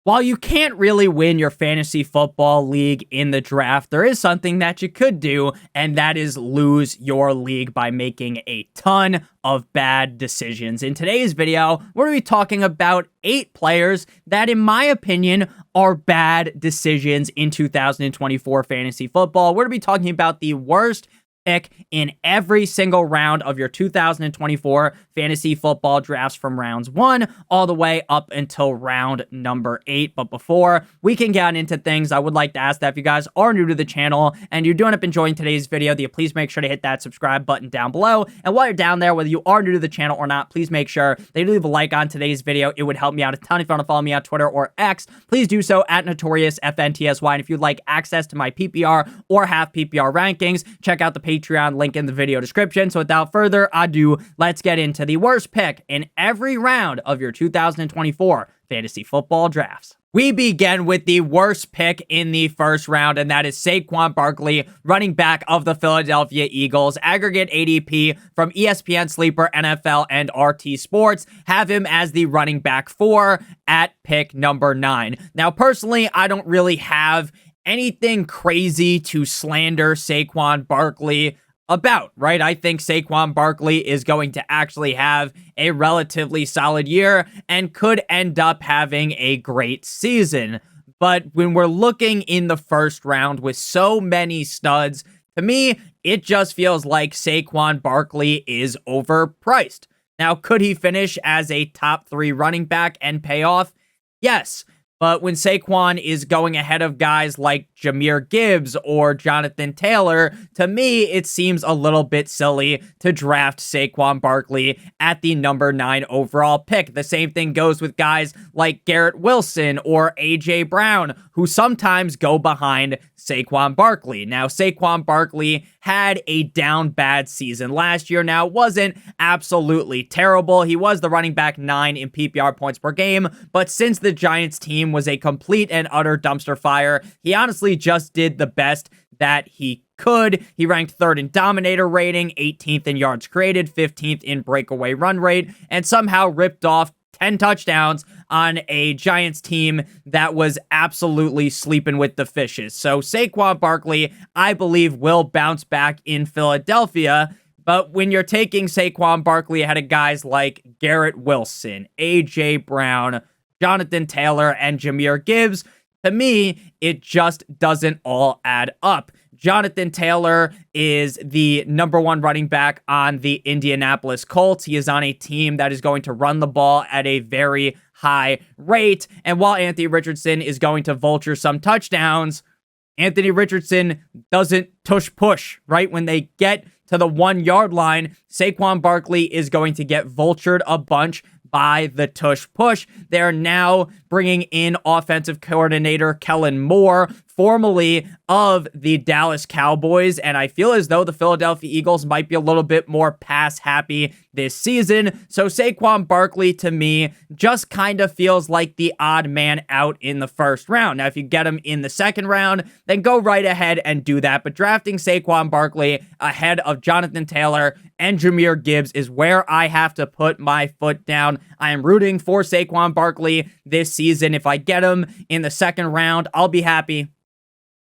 While you can't really win your fantasy football league in the draft, there is something that you could do, and that is lose your league by making a ton of bad decisions. In today's video, we're going to be talking about 8 players that, in my opinion, are bad decisions in 2024 fantasy football. We're going to be talking about the worst pick in every single round of your 2024 fantasy football drafts from rounds 1 all the way up until round number 8. But before we can get into things, I would like to ask that if you guys are new to the channel and you do end up enjoying today's video, that you please make sure to hit that subscribe button down below. And while you're down there, whether you are new to the channel or not, please make sure that you leave a like on today's video. It would help me out a ton. If you want to follow me on Twitter or X, please do so at NotoriousFantasy. And if you'd like access to my PPR or half PPR rankings, check out the Patreon link in the video description. So without further ado, let's get into the worst pick in every round of your 2024 fantasy football drafts. We begin with the worst pick in the first round, and that is Saquon Barkley, running back of the Philadelphia Eagles. Aggregate ADP from ESPN Sleeper, NFL, and RT Sports have him as the running back 4 at pick number 9. Now, personally, I don't really have anything crazy to slander Saquon Barkley about, right? I think Saquon Barkley is going to actually have a relatively solid year and could end up having a great season. But when we're looking in the first round with so many studs, to me, it just feels like Saquon Barkley is overpriced. Now, could he finish as a top 3 running back and pay off? Yes. But when Saquon is going ahead of guys like Jahmyr Gibbs or Jonathan Taylor, to me, it seems a little bit silly to draft Saquon Barkley at the number 9 overall pick. The same thing goes with guys like Garrett Wilson or A.J. Brown, who sometimes go behind Saquon Barkley. Now, Saquon Barkley had a down bad season last year. Now, it wasn't absolutely terrible. He was the running back 9 in PPR points per game, but since the Giants team was a complete and utter dumpster fire, he honestly just did the best that he could. He ranked 3rd in dominator rating, 18th in yards created, 15th in breakaway run rate, and somehow ripped off 10 touchdowns on a Giants team that was absolutely sleeping with the fishes. So Saquon Barkley, I believe, will bounce back in Philadelphia. But when you're taking Saquon Barkley ahead of guys like Garrett Wilson, A.J. Brown, Jonathan Taylor, and Jahmyr Gibbs, to me, it just doesn't all add up. Jonathan Taylor is the number 1 running back on the Indianapolis Colts. He is on a team that is going to run the ball at a very high rate. And while Anthony Richardson is going to vulture some touchdowns, Anthony Richardson doesn't tush-push, right? When they get to the 1-yard line, Saquon Barkley is going to get vultured a bunch by the tush-push. They're now bringing in offensive coordinator Kellen Moore, formerly of the Dallas Cowboys, and I feel as though the Philadelphia Eagles might be a little bit more pass-happy this season. So Saquon Barkley, to me, just kind of feels like the odd man out in the first round. Now, if you get him in the second round, then go right ahead and do that. But drafting Saquon Barkley ahead of Jonathan Taylor and Jahmyr Gibbs is where I have to put my foot down. I am rooting for Saquon Barkley this season. If I get him in the second round, I'll be happy.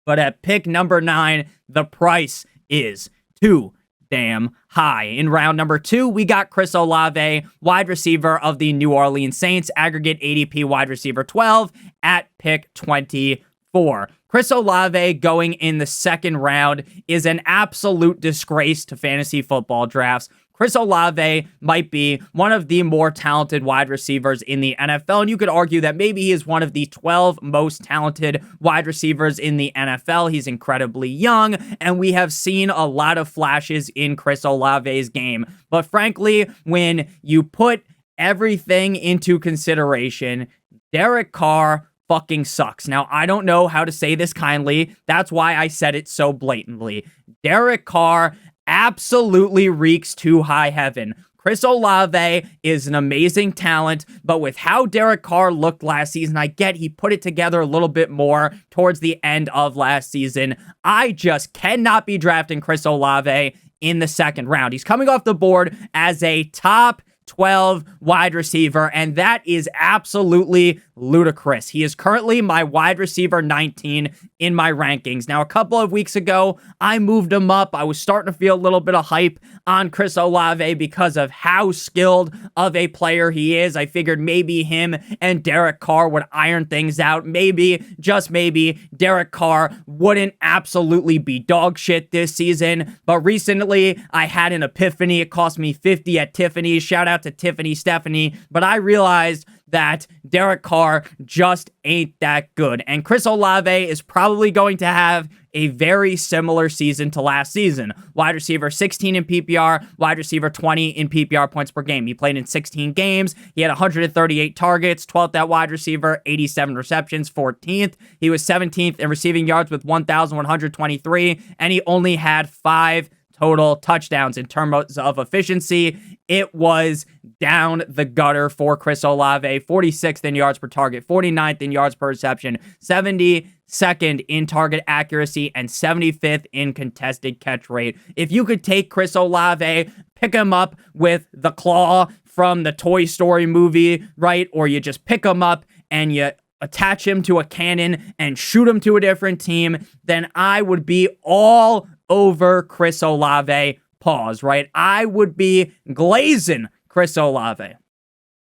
But at pick number 9, the price is too damn high. In round number 2, we got Chris Olave, wide receiver of the New Orleans Saints, aggregate ADP wide receiver 12 at pick 24. Chris Olave going in the second round is an absolute disgrace to fantasy football drafts. Chris Olave might be one of the more talented wide receivers in the NFL, and you could argue that maybe he is one of the 12 most talented wide receivers in the NFL. He's incredibly young, and we have seen a lot of flashes in Chris Olave's game. But frankly, when you put everything into consideration, Derek Carr fucking sucks. Now, I don't know how to say this kindly. That's why I said it so blatantly. Derek Carr absolutely reeks to high heaven. Chris Olave is an amazing talent, but with how Derek Carr looked last season, I get he put it together a little bit more towards the end of last season. I just cannot be drafting Chris Olave in the second round. He's coming off the board as a top 12 wide receiver, and that is absolutely ludicrous. He is currently my wide receiver 19 in my rankings. Now, a couple of weeks ago, I moved him up. I was starting to feel a little bit of hype on Chris Olave because of how skilled of a player he is. I figured maybe him and Derek Carr would iron things out. Maybe, just maybe, Derek Carr wouldn't absolutely be dog shit this season. But recently, I had an epiphany. It cost me 50 at Tiffany's. Shout out to Tiffany Stephanie. But I realized that Derek Carr just ain't that good. And Chris Olave is probably going to have a very similar season to last season. Wide receiver 16 in PPR, wide receiver 20 in PPR points per game. He played in 16 games. He had 138 targets, 12th at wide receiver, 87 receptions, 14th. He was 17th in receiving yards with 1,123, and he only had 5 total touchdowns. In terms of efficiency, it was down the gutter for Chris Olave. 46th in yards per target, 49th in yards per reception, 72nd in target accuracy, and 75th in contested catch rate. If you could take Chris Olave, pick him up with the claw from the Toy Story movie, right? Or you just pick him up and you attach him to a cannon and shoot him to a different team, then I would be all over Chris Olave. Pause, right? I would be glazing Chris Olave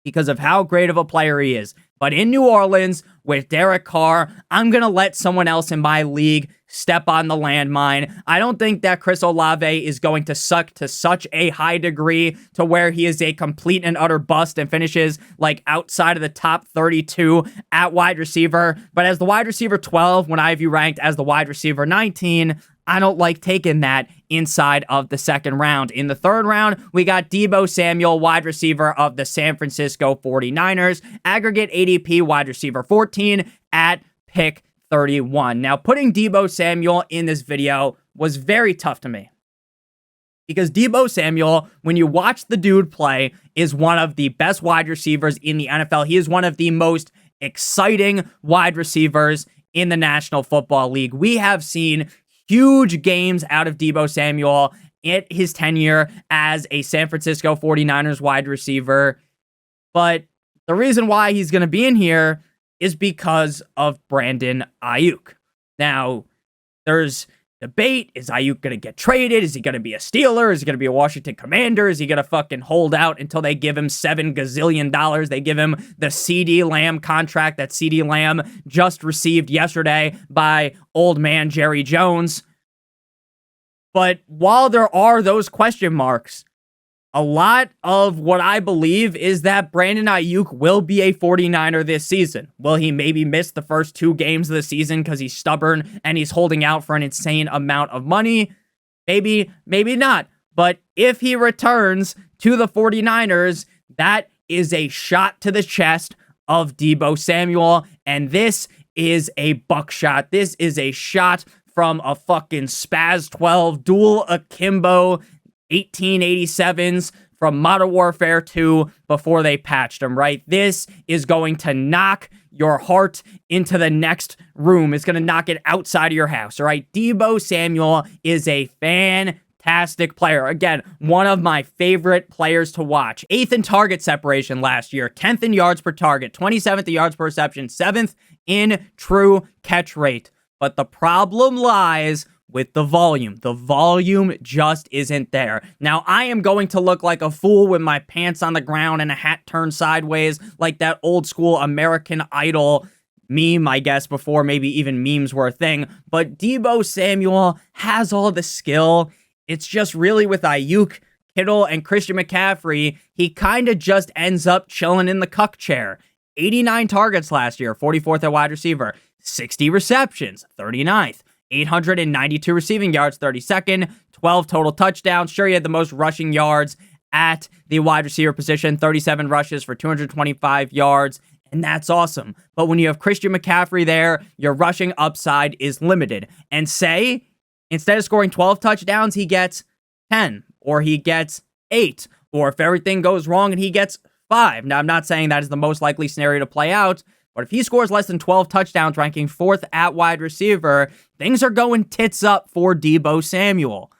because of how great of a player he is. But in New Orleans with Derek Carr, I'm going to let someone else in my league step on the landmine. I don't think that Chris Olave is going to suck to such a high degree to where he is a complete and utter bust and finishes like outside of the top 32 at wide receiver. But as the wide receiver 12, when I have you ranked as the wide receiver 19, I don't like taking that inside of the second round. In the third round, we got Deebo Samuel, wide receiver of the San Francisco 49ers, aggregate ADP wide receiver 14 at pick 31. Now, putting Deebo Samuel in this video was very tough to me because Deebo Samuel, when you watch the dude play, is one of the best wide receivers in the NFL. He is one of the most exciting wide receivers in the National Football League. We have seen huge games out of Deebo Samuel in his tenure as a San Francisco 49ers wide receiver. But the reason why he's going to be in here is because of Brandon Ayuk. Now, there's debate. Is Ayuk going to get traded? Is he going to be a Steeler? Is he going to be a Washington Commander? Is he going to fucking hold out until they give him $7 gazillion? They give him the CeeDee Lamb contract that CeeDee Lamb just received yesterday by old man Jerry Jones. But while there are those question marks, a lot of what I believe is that Brandon Ayuk will be a 49er this season. Will he maybe miss the first 2 games of the season because he's stubborn and he's holding out for an insane amount of money? Maybe, maybe not. But if he returns to the 49ers, that is a shot to the chest of Deebo Samuel. And this is a buckshot. This is a shot from a fucking Spaz 12 dual akimbo 1887s from Modern Warfare 2 before they patched them, right? This is going to knock your heart into the next room. It's going to knock it outside of your house, all right? Deebo Samuel is a fantastic player. Again, one of my favorite players to watch. 8th in target separation last year, 10th in yards per target, 27th in yards per reception, 7th in true catch rate. But the problem lies with the volume. The volume just isn't there. Now, I am going to look like a fool with my pants on the ground and a hat turned sideways like that old school American Idol meme, I guess, before maybe even memes were a thing. But Deebo Samuel has all the skill. It's just really with Ayuk, Kittle, and Christian McCaffrey, he kind of just ends up chilling in the cuck chair. 89 targets last year, 44th at wide receiver, 60 receptions, 39th. 892 receiving yards, 32nd, 12 total touchdowns. Sure, he had the most rushing yards at the wide receiver position, 37 rushes for 225 yards, and that's awesome. But when you have Christian McCaffrey there, your rushing upside is limited. And say, instead of scoring 12 touchdowns, he gets 10, or he gets 8, or if everything goes wrong and he gets 5. Now, I'm not saying that is the most likely scenario to play out, but if he scores less than 12 touchdowns, ranking 4th at wide receiver, things are going tits up for Deebo Samuel.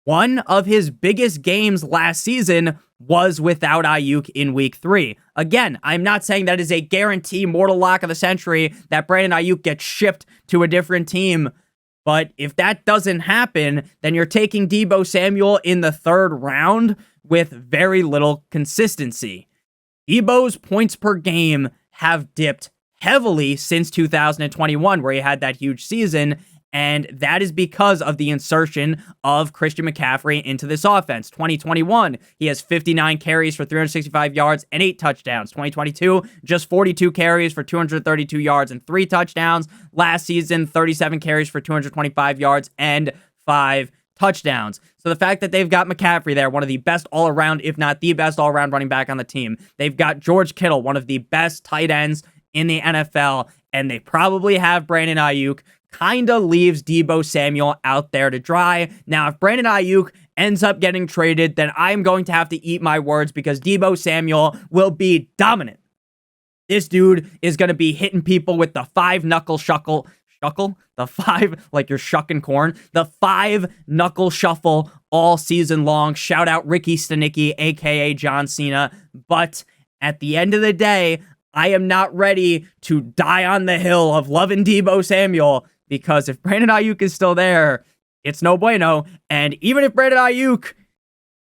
One of his biggest games last season was without Ayuk in week 3. Again, I'm not saying that is a guarantee mortal lock of the century that Brandon Ayuk gets shipped to a different team. But if that doesn't happen, then you're taking Deebo Samuel in the 3rd round with very little consistency. Deebo's points per game have dipped heavily since 2021, where he had that huge season, and that is because of the insertion of Christian McCaffrey into this offense. 2021, he has 59 carries for 365 yards and 8 touchdowns. 2022, just 42 carries for 232 yards and 3 touchdowns. Last season, 37 carries for 225 yards and 5 touchdowns. So the fact that they've got McCaffrey there, one of the best all-around, if not the best all-around running back on the team. They've got George Kittle, one of the best tight ends in the NFL, and they probably have Brandon Ayuk, kind of leaves Deebo Samuel out there to dry. Now, if Brandon Ayuk ends up getting traded, then I'm going to have to eat my words because Deebo Samuel will be dominant. This dude is going to be hitting people with the 5-knuckle shuckle, the 5, like you're shucking corn, the 5-knuckle shuffle all season long. Shout out Ricky Stanicki, aka John Cena. But at the end of the day, I am not ready to die on the hill of loving Deebo Samuel, because if Brandon Ayuk is still there, it's no bueno. And even if Brandon Ayuk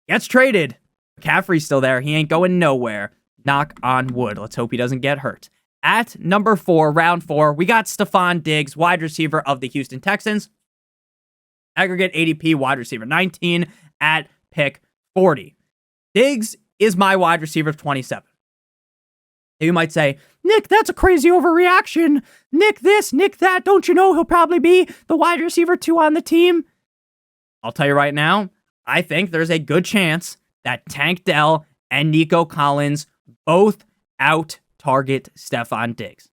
gets traded, McCaffrey's still there. He ain't going nowhere. Knock on wood. Let's hope he doesn't get hurt. At number 4, round 4, we got Stephon Diggs, wide receiver of the Houston Texans. Aggregate ADP, wide receiver 19 at pick 40. Diggs is my wide receiver 27. You might say, Nick, that's a crazy overreaction. Nick this, Nick that. Don't you know he'll probably be the wide receiver 2 on the team? I'll tell you right now, I think there's a good chance that Tank Dell and Nico Collins both out-target Stephon Diggs.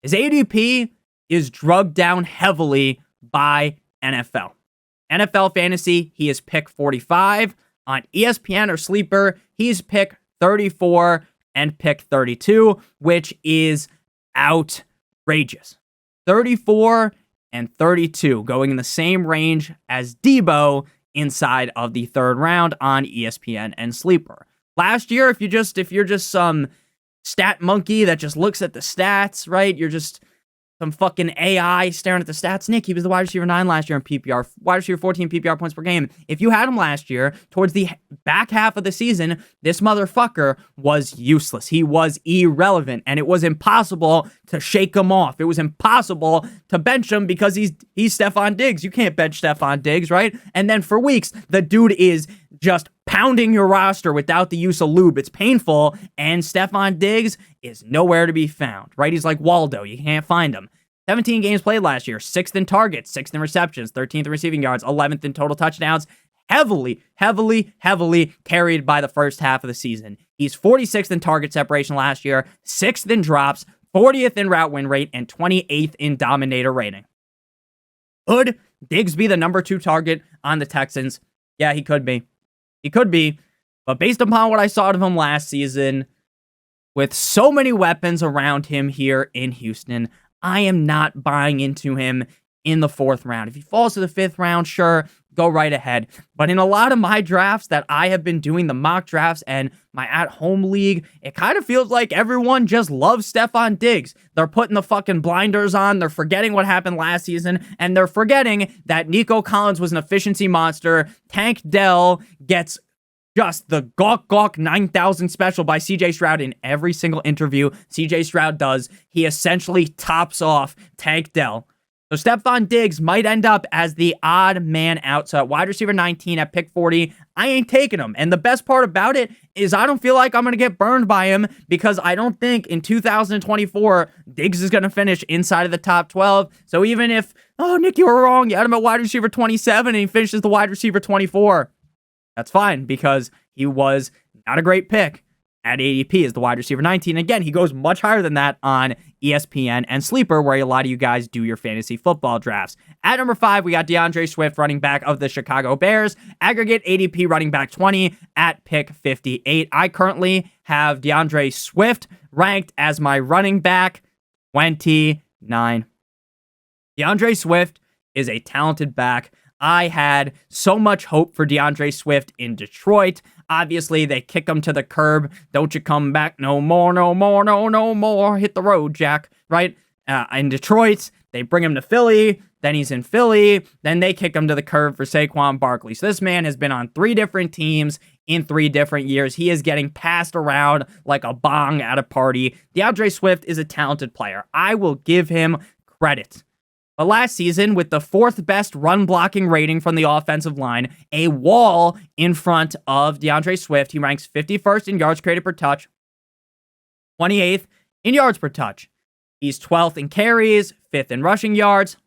His ADP is drugged down heavily by NFL. NFL Fantasy, he is pick 45. On ESPN or Sleeper, he's pick 34 and pick 32, which is outrageous. 34 and 32 going in the same range as Deebo inside of the 3rd round on ESPN and Sleeper. Last year, if you're just some stat monkey that just looks at the stats, right? You're just some fucking AI staring at the stats. Nick, he was the wide receiver 9 last year in PPR, wide receiver 14 PPR points per game. If you had him last year, towards the back half of the season, this motherfucker was useless. He was irrelevant, and it was impossible to shake him off. It was impossible to bench him because he's Stephon Diggs. You can't bench Stephon Diggs, right? And then for weeks, the dude is just pounding your roster without the use of lube. It's painful, and Stephon Diggs is nowhere to be found, right? He's like Waldo. You can't find him. 17 games played last year, 6th in targets, 6th in receptions, 13th in receiving yards, 11th in total touchdowns. Heavily carried by the first half of the season. He's 46th in target separation last year, 6th in drops, 40th in route win rate, and 28th in dominator rating. Could Diggs be the number 2 target on the Texans? Yeah, he could be. He could be, but based upon what I saw of him last season, with so many weapons around him here in Houston, I am not buying into him in the 4th round. If he falls to the 5th round, sure, go right ahead. But in a lot of my drafts that I have been doing, the mock drafts and my at-home league, it kind of feels like everyone just loves Stephon Diggs. They're putting the fucking blinders on. They're forgetting what happened last season, and they're forgetting that Nico Collins was an efficiency monster. Tank Dell gets just the gawk 9,000 special by CJ Stroud in every single interview CJ Stroud does. He essentially tops off Tank Dell. So Stephon Diggs might end up as the odd man out. So at wide receiver 19 at pick 40, I ain't taking him. And the best part about it is I don't feel like I'm going to get burned by him because I don't think in 2024 Diggs is going to finish inside of the top 12. So even if, oh, Nick, you were wrong. You had him at wide receiver 27 and he finishes the wide receiver 24. That's fine because he was not a great pick at ADP as the wide receiver 19. Again, he goes much higher than that on ESPN and Sleeper, where a lot of you guys do your fantasy football drafts. At number 5, we got DeAndre Swift, running back of the Chicago Bears. Aggregate ADP running back 20 at pick 58. I currently have DeAndre Swift ranked as my running back 29. DeAndre Swift is a talented back. I had so much hope for DeAndre Swift in Detroit. Obviously, they kick him to the curb. Don't you come back no more, no more, no more. Hit the road, Jack, right? In Detroit, they bring him to Philly. Then he's in Philly. Then they kick him to the curb for Saquon Barkley. So this man has been on 3 different teams in 3 different years. He is getting passed around like a bong at a party. DeAndre Swift is a talented player. I will give him credit. But last season, with the 4th best run blocking rating from the offensive line, a wall in front of DeAndre Swift, he ranks 51st in yards created per touch, 28th in yards per touch. He's 12th in carries, 5th in rushing yards,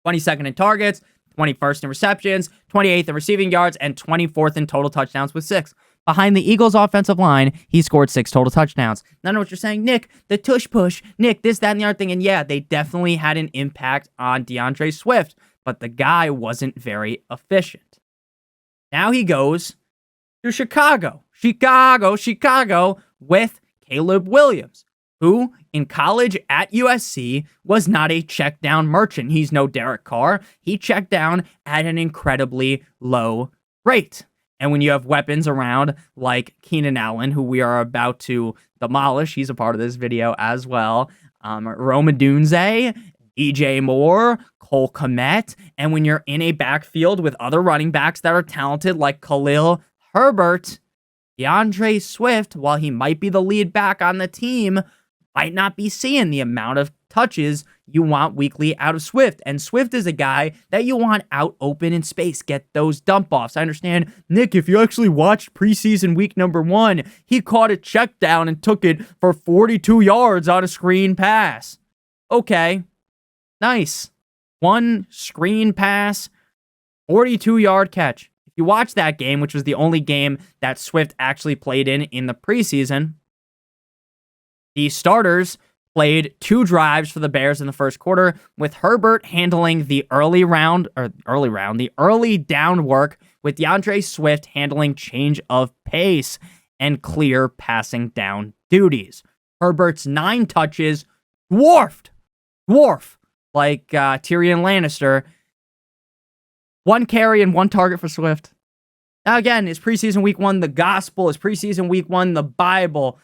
22nd in targets, 21st in receptions, 28th in receiving yards, and 24th in total touchdowns with 6. Behind the Eagles' offensive line, he scored 6 total touchdowns. Now I know what you're saying, Nick, the tush push, Nick, this, that, and the other thing. And yeah, they definitely had an impact on DeAndre Swift, but the guy wasn't very efficient. Now he goes to Chicago with Caleb Williams, who in college at USC was not a check down merchant. He's no Derek Carr. He checked down at an incredibly low rate. And when you have weapons around like Keenan Allen, who we are about to demolish, he's a part of this video as well, Rome Odunze, DJ Moore, Cole Kmet, and when you're in a backfield with other running backs that are talented like Khalil Herbert, DeAndre Swift, while he might be the lead back on the team, might not be seeing the amount of touches you want weekly out of Swift. And Swift is a guy that you want out open in space. Get those dump offs. I understand, Nick, if you actually watched preseason week number 1, he caught a check down and took it for 42 yards on a screen pass. Okay, nice. 1 screen pass, 42-yard catch. If you watch that game, which was the only game that Swift actually played in the preseason, the starters played 2 drives for the Bears in the first quarter, with Herbert handling the early down work, with DeAndre Swift handling change of pace and clear passing down duties. Herbert's 9 touches dwarf, like Tyrion Lannister. 1 carry and 1 target for Swift. Now again, is preseason week 1 the gospel? Is preseason week 1 the Bible?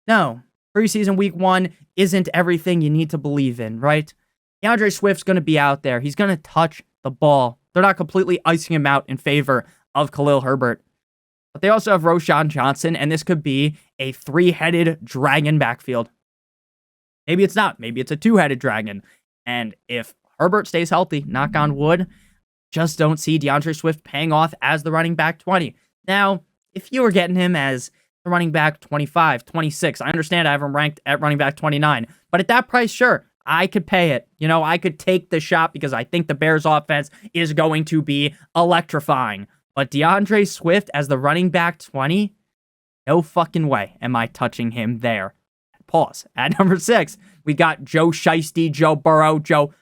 No. Preseason week 1 isn't everything you need to believe in, right? DeAndre Swift's going to be out there. He's going to touch the ball. They're not completely icing him out in favor of Khalil Herbert. But they also have Roschon Johnson, and this could be a 3-headed dragon backfield. Maybe it's not. Maybe it's a 2-headed dragon. And if Herbert stays healthy, knock on wood, just don't see DeAndre Swift paying off as the running back 20. Now, if you were getting him as the running back 25, 26. I understand I have him ranked at running back 29. But at that price, sure, I could pay it. You know, I could take the shot because I think the Bears offense is going to be electrifying. But DeAndre Swift as the running back 20? No fucking way am I touching him there. Pause. At number 6, we got Joe Shiesty, Joe Burrow, Joe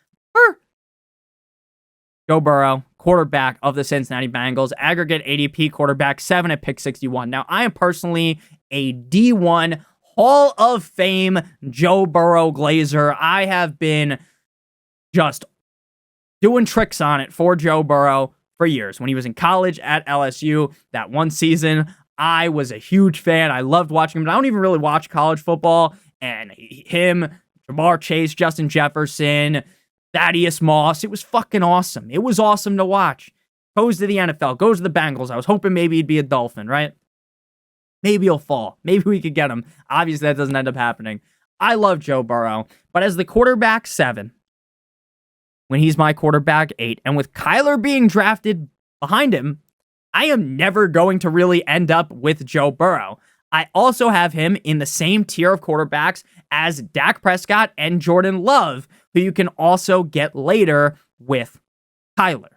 Burrow, quarterback of the Cincinnati Bengals, aggregate ADP quarterback, 7 at pick 61. Now, I am personally a D1 Hall of Fame Joe Burrow glazer. I have been just doing tricks on it for Joe Burrow for years. When he was in college at LSU, that one season, I was a huge fan. I loved watching him, but I don't even really watch college football. And him, Jamar Chase, Justin Jefferson, Thaddeus Moss. It was fucking awesome. It was awesome to watch. Goes to the NFL, goes to the Bengals. I was hoping maybe he'd be a Dolphin, right? Maybe he'll fall. Maybe we could get him. Obviously, that doesn't end up happening. I love Joe Burrow, but as the quarterback 7, when he's my quarterback 8, and with Kyler being drafted behind him, I am never going to really end up with Joe Burrow. I also have him in the same tier of quarterbacks as Dak Prescott and Jordan Love, who you can also get later with Kyler.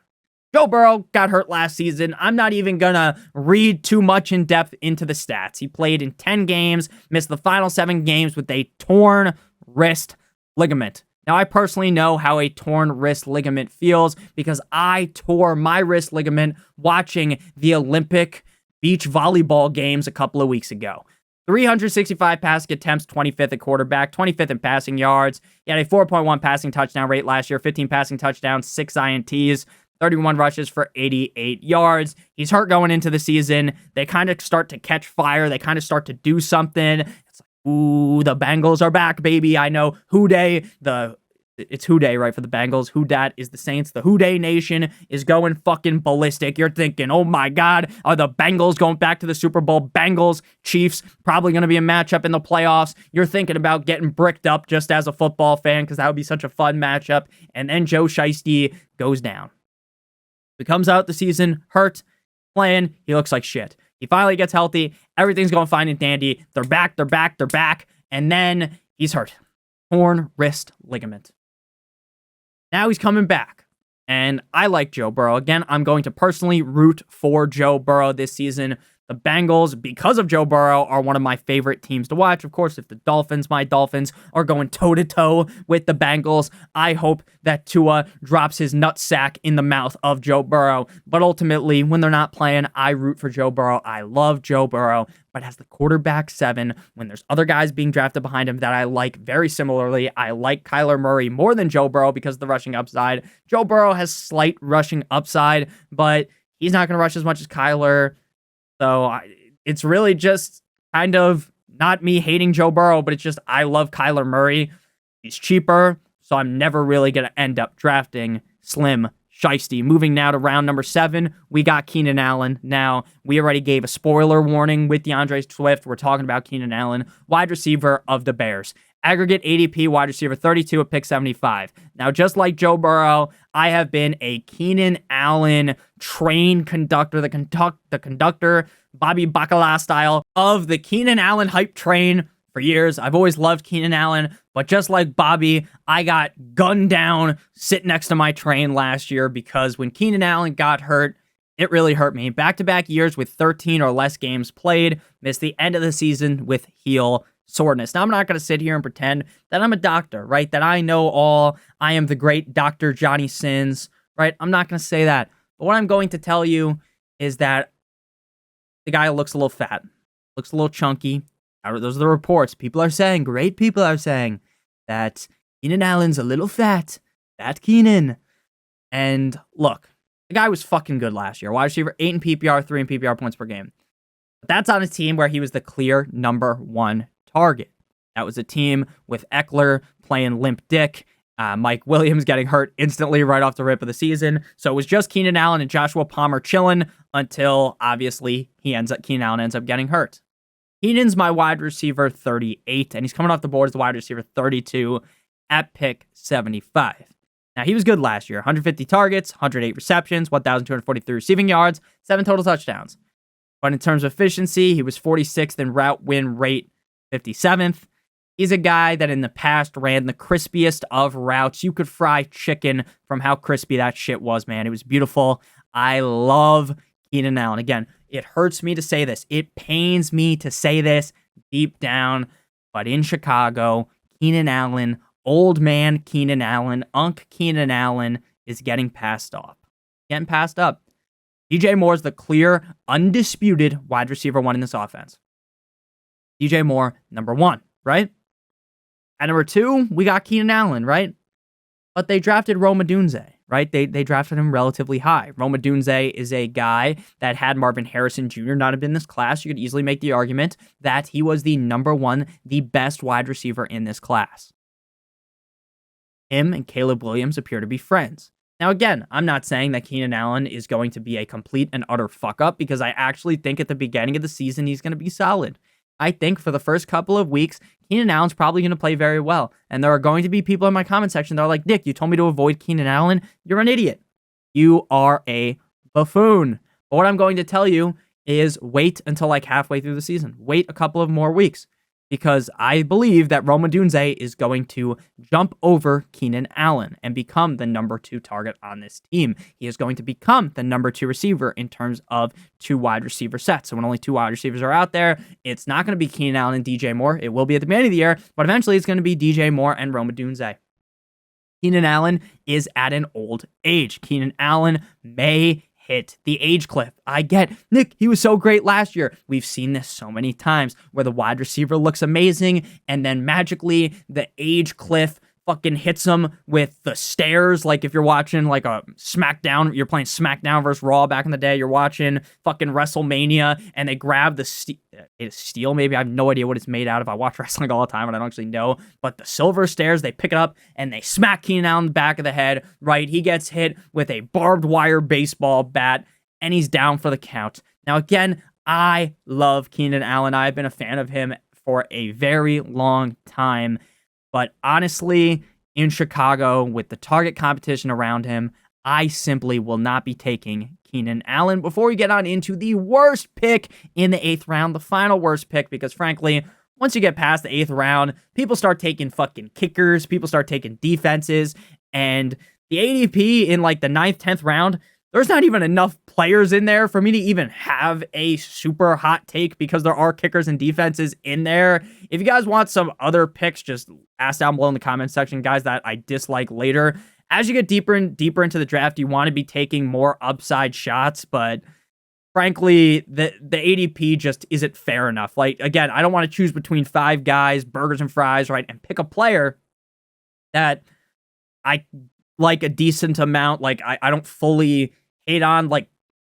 Joe Burrow got hurt last season. I'm not even going to read too much in depth into the stats. He played in 10 games, missed the final 7 games with a torn wrist ligament. Now, I personally know how a torn wrist ligament feels because I tore my wrist ligament watching the Olympic beach volleyball games a couple of weeks ago. 365 passing attempts, 25th at quarterback, 25th in passing yards. He had a 4.1 passing touchdown rate last year, 15 passing touchdowns, 6 INTs. 31 rushes for 88 yards. He's hurt going into the season. They kind of start to catch fire. They kind of start to do something. It's like, ooh, the Bengals are back, baby. I know Houday, it's Houday, right, for the Bengals. Who dat is the Saints. The Houday Nation is going fucking ballistic. You're thinking, oh my God, are the Bengals going back to the Super Bowl? Bengals, Chiefs, probably going to be a matchup in the playoffs. You're thinking about getting bricked up just as a football fan because that would be such a fun matchup. And then Joe Shiesty goes down. He comes out the season hurt, playing. He looks like shit. He finally gets healthy. Everything's going fine and dandy. They're back. And then he's hurt. Torn wrist ligament. Now he's coming back. And I like Joe Burrow. Again, I'm going to personally root for Joe Burrow this season. The Bengals, because of Joe Burrow, are one of my favorite teams to watch. Of course, if the Dolphins, my Dolphins, are going toe-to-toe with the Bengals, I hope that Tua drops his nutsack in the mouth of Joe Burrow. But ultimately, when they're not playing, I root for Joe Burrow. I love Joe Burrow. But as the quarterback 7, when there's other guys being drafted behind him that I like very similarly, I like Kyler Murray more than Joe Burrow because of the rushing upside. Joe Burrow has slight rushing upside, but he's not going to rush as much as Kyler. So it's really just kind of not me hating Joe Burrow, but it's just I love Kyler Murray. He's cheaper, so I'm never really going to end up drafting Slim Shiesty. Moving now to round number 7, we got Keenan Allen. Now, we already gave a spoiler warning with DeAndre Swift. We're talking about Keenan Allen, wide receiver of the Bears. Aggregate ADP, wide receiver 32 at pick 75. Now, just like Joe Burrow, I have been a Keenan Allen train conductor, the conductor, Bobby Bacala style of the Keenan Allen hype train for years. I've always loved Keenan Allen, but just like Bobby, I got gunned down sitting next to my train last year because when Keenan Allen got hurt, it really hurt me. Back-to-back years with 13 or less games played, missed the end of the season with heel soreness. Now, I'm not going to sit here and pretend that I'm a doctor, right? That I know all. I am the great Dr. Johnny Sins, right? I'm not going to say that. But what I'm going to tell you is that the guy looks a little fat, looks a little chunky. Those are the reports. Great people are saying that Keenan Allen's a little fat. Fat Keenan. And look, the guy was fucking good last year. Wide receiver, 8 in PPR, 3 in PPR points per game. But that's on a team where he was the clear number 1 target. That was a team with Eckler playing limp dick, Mike Williams getting hurt instantly right off the rip of the season. So it was just Keenan Allen and Joshua Palmer chilling until obviously Keenan Allen ends up getting hurt. Keenan's my wide receiver 38, and he's coming off the board as the wide receiver 32 at pick 75. Now, he was good last year. 150 targets, 108 receptions, 1,243 receiving yards, 7 total touchdowns. But in terms of efficiency, he was 46th in route win rate, 57th. He's a guy that in the past ran the crispiest of routes. You could fry chicken from how crispy that shit was, man. It was beautiful. I love Keenan Allen. Again, it hurts me to say this. It pains me to say this deep down. But in Chicago, Keenan Allen, old man Keenan Allen, Unc Keenan Allen is getting passed up. DJ Moore is the clear, undisputed wide receiver 1 in this offense. DJ Moore, number 1, right? At number 2, we got Keenan Allen, right? But they drafted Rome Odunze, right? They drafted him relatively high. Rome Odunze is a guy that had Marvin Harrison Jr. not have been in this class. You could easily make the argument that he was the number 1, the best wide receiver in this class. Him and Caleb Williams appear to be friends. Now, again, I'm not saying that Keenan Allen is going to be a complete and utter fuck-up because I actually think at the beginning of the season he's going to be solid. I think for the first couple of weeks, Keenan Allen's probably going to play very well. And there are going to be people in my comment section that are like, Nick, you told me to avoid Keenan Allen. You're an idiot. You are a buffoon. But what I'm going to tell you is wait until like halfway through the season. Wait a couple of more weeks. Because I believe that Rome Odunze is going to jump over Keenan Allen and become the number 2 target on this team. He is going to become the number 2 receiver in terms of 2 wide receiver sets. So when only 2 wide receivers are out there, it's not going to be Keenan Allen and DJ Moore. It will be at the beginning of the year, but eventually it's going to be DJ Moore and Rome Odunze. Keenan Allen is at an old age. Keenan Allen may hit the age cliff. I get, Nick, he was so great last year. We've seen this so many times where the wide receiver looks amazing and then magically the age cliff fucking hits him with the stairs. Like if you're watching like a SmackDown, you're playing SmackDown versus Raw back in the day, you're watching fucking WrestleMania and they grab the steel, maybe. I have no idea what it's made out of. I watch wrestling all the time and I don't actually know. But the silver stairs, they pick it up and they smack Keenan Allen in the back of the head, right? He gets hit with a barbed wire baseball bat and he's down for the count. Now, again, I love Keenan Allen. I've been a fan of him for a very long time. But honestly, in Chicago, with the target competition around him, I simply will not be taking Keenan Allen. Before we get on into the worst pick in the 8th round, the final worst pick, because frankly, once you get past the 8th round, people start taking fucking kickers, people start taking defenses, and the ADP in like the 9th, 10th round, there's not even enough players in there for me to even have a super hot take because there are kickers and defenses in there. If you guys want some other picks, just ask down below in the comment section, guys, that I dislike later. As you get deeper and deeper into the draft, you want to be taking more upside shots, but frankly, the ADP just isn't fair enough. Like, again, I don't want to choose between 5 guys, burgers and fries, right, and pick a player that I like a decent amount. Like, I don't fully hate on, like,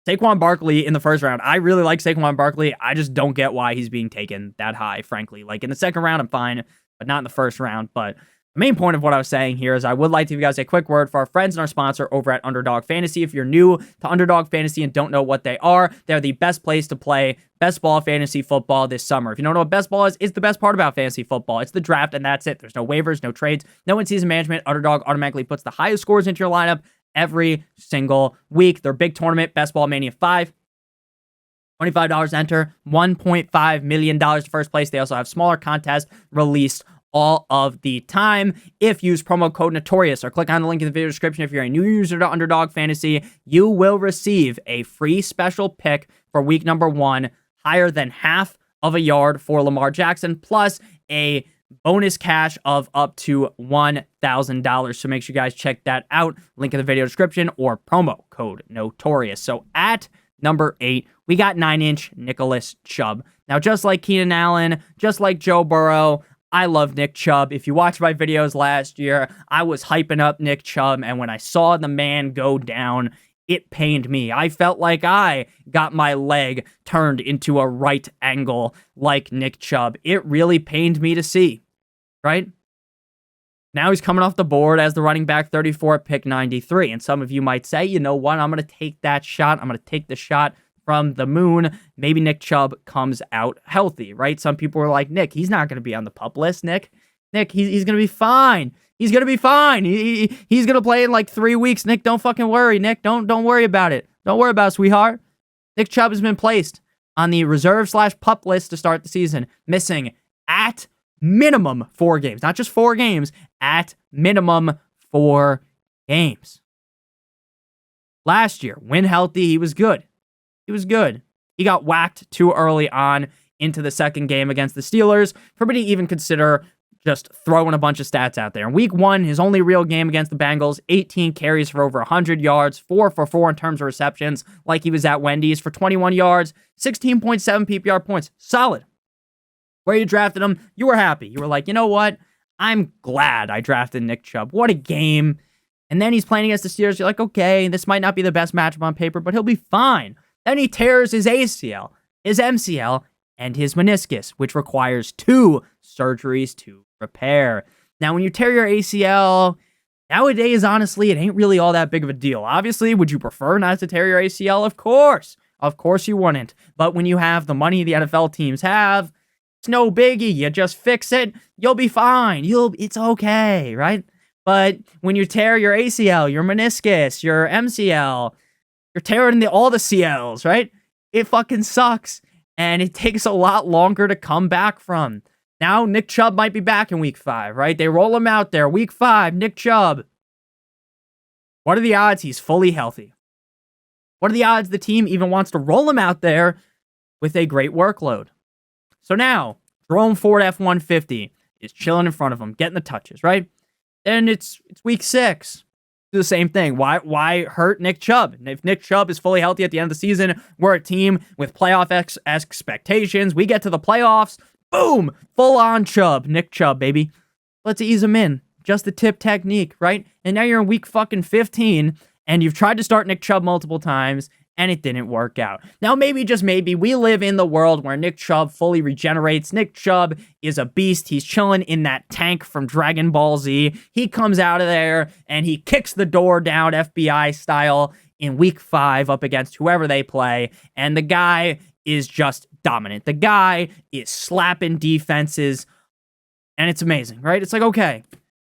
Saquon Barkley in the 1st round. I really like Saquon Barkley. I just don't get why he's being taken that high, frankly. Like, in the 2nd round, I'm fine, but not in the 1st round. But the main point of what I was saying here is I would like to give you guys a quick word for our friends and our sponsor over at Underdog Fantasy. If you're new to Underdog Fantasy and don't know what they are, they're the best place to play best ball fantasy football this summer. If you don't know what best ball is, it's the best part about fantasy football. It's the draft, and that's it. There's no waivers, no trades, no in-season management. Underdog automatically puts the highest scores into your lineup every single week. Their big tournament, Best Ball Mania 5, $25 to enter, $1.5 million to first place. They also have smaller contests released all of the time. If you use promo code Notorious or click on the link in the video description, if you're a new user to Underdog Fantasy, you will receive a free special pick for week number 1, higher than half of a yard for Lamar Jackson, plus a bonus cash of up to $1,000. So make sure you guys check that out. Link in the video description or promo code Notorious. So at number 8, we got 9-inch Nicholas Chubb. Now, just like Keenan Allen, just like Joe Burrow, I love Nick Chubb. If you watched my videos last year, I was hyping up Nick Chubb, and when I saw the man go down, it pained me. I felt like I got my leg turned into a right angle like Nick Chubb. It really pained me to see, right? Now he's coming off the board as the running back 34 at pick 93. And some of you might say, you know what? I'm going to take that shot. I'm going to take the shot from the moon. Maybe Nick Chubb comes out healthy, right? Some people were like, Nick, he's not going to be on the PUP list. Nick, he's going to be fine. He's going to be fine. He's going to play in like 3 weeks. Nick, don't fucking worry. Nick, don't worry about it. Don't worry about it, sweetheart. Nick Chubb has been placed on the reserve/PUP list to start the season, missing at minimum 4 games. Not just 4 games, at minimum 4 games. Last year, when healthy, he was good. He got whacked too early on into the 2nd game against the Steelers for me to even consider just throwing a bunch of stats out there. In week 1, his only real game against the Bengals, 18 carries for over 100 yards, 4 for 4 in terms of receptions, like he was at Wendy's for 21 yards, 16.7 PPR points. Solid. Where you drafted him, you were happy. You were like, you know what? I'm glad I drafted Nick Chubb. What a game. And then he's playing against the Steelers. You're like, okay, this might not be the best matchup on paper, but he'll be fine. Then he tears his ACL, his MCL, and his meniscus, which requires 2 surgeries to repair. Now, when you tear your ACL, nowadays, honestly, it ain't really all that big of a deal. Obviously, would you prefer not to tear your ACL? Of course. Of course you wouldn't. But when you have the money the NFL teams have, it's no biggie. You just fix it. You'll be fine. It's okay, right? But when you tear your ACL, your meniscus, your MCL, you're tearing all the CLs, right? It fucking sucks. And it takes a lot longer to come back from. Now, Nick Chubb might be back in week 5, right? They roll him out there. Week 5, Nick Chubb. What are the odds he's fully healthy? What are the odds the team even wants to roll him out there with a great workload? So now, Jerome Ford F-150 is chilling in front of him, getting the touches, right? And it's week 6. Do the same thing. Why hurt Nick Chubb? And if Nick Chubb is fully healthy at the end of the season, we're a team with playoff expectations. We get to the playoffs. Boom! Full on Chubb. Nick Chubb, baby. Let's ease him in. just the tip technique, right? And now you're in week fucking 15, and you've tried to start Nick Chubb multiple times, and it didn't work out. Now, maybe, just maybe, we live in the world where Nick Chubb fully regenerates. Nick Chubb is a beast. He's chilling in that tank from Dragon Ball Z. He comes out of there, and he kicks the door down FBI style in week 5 up against whoever they play, and the guy is just dominant. The guy is slapping defenses, and it's amazing, right? It's like, okay,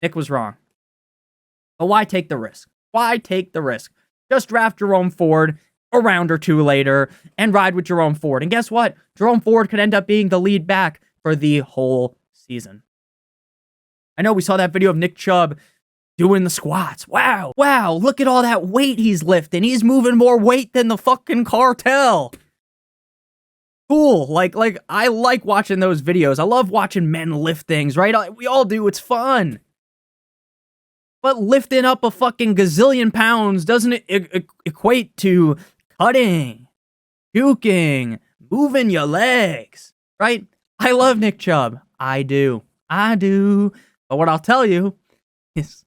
Nick was wrong. But why take the risk? Why take the risk? Just draft Jerome Ford a round or 2 later and ride with Jerome Ford. And guess what? Jerome Ford could end up being the lead back for the whole season. I know we saw that video of Nick Chubb doing the squats. Wow, look at all that weight he's lifting. He's moving more weight than the fucking cartel. Cool. Like I like watching those videos. I love watching men lift things, right? We all do. It's fun. But lifting up a fucking gazillion pounds doesn't equate to cutting, juking, moving your legs, right? I love Nick Chubb. I do. But what I'll tell you is,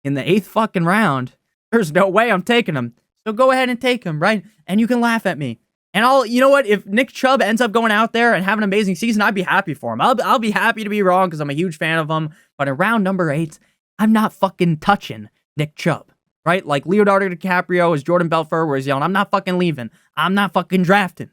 in the 8th fucking round, there's no way I'm taking him. So go ahead and take him, right? And you can laugh at me. And you know what? If Nick Chubb ends up going out there and having an amazing season, I'd be happy for him. I'll be happy to be wrong because I'm a huge fan of him. But in round number 8, I'm not fucking touching Nick Chubb, right? Like Leonardo DiCaprio as Jordan Belfort was yelling, I'm not fucking leaving. I'm not fucking drafting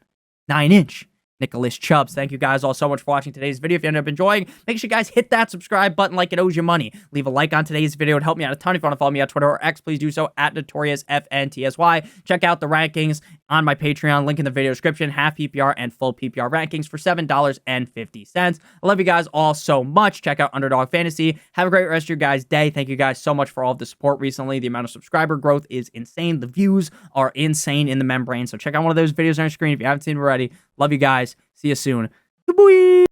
9-inch Nicholas Chubbs. Thank you guys all so much for watching today's video. If you ended up enjoying, make sure you guys hit that subscribe button like it owes you money. Leave a like on today's video. It'd help me out a ton. If you want to follow me on Twitter or X, please do so at NotoriousFantasy. Check out the rankings on my Patreon. Link in the video description. Half PPR and full PPR rankings for $7.50. I love you guys all so much. Check out Underdog Fantasy. Have a great rest of your guys' day. Thank you guys so much for all of the support recently. The amount of subscriber growth is insane. The views are insane in the membrane. So check out one of those videos on your screen if you haven't seen it already. Love you guys. See you soon. Bye.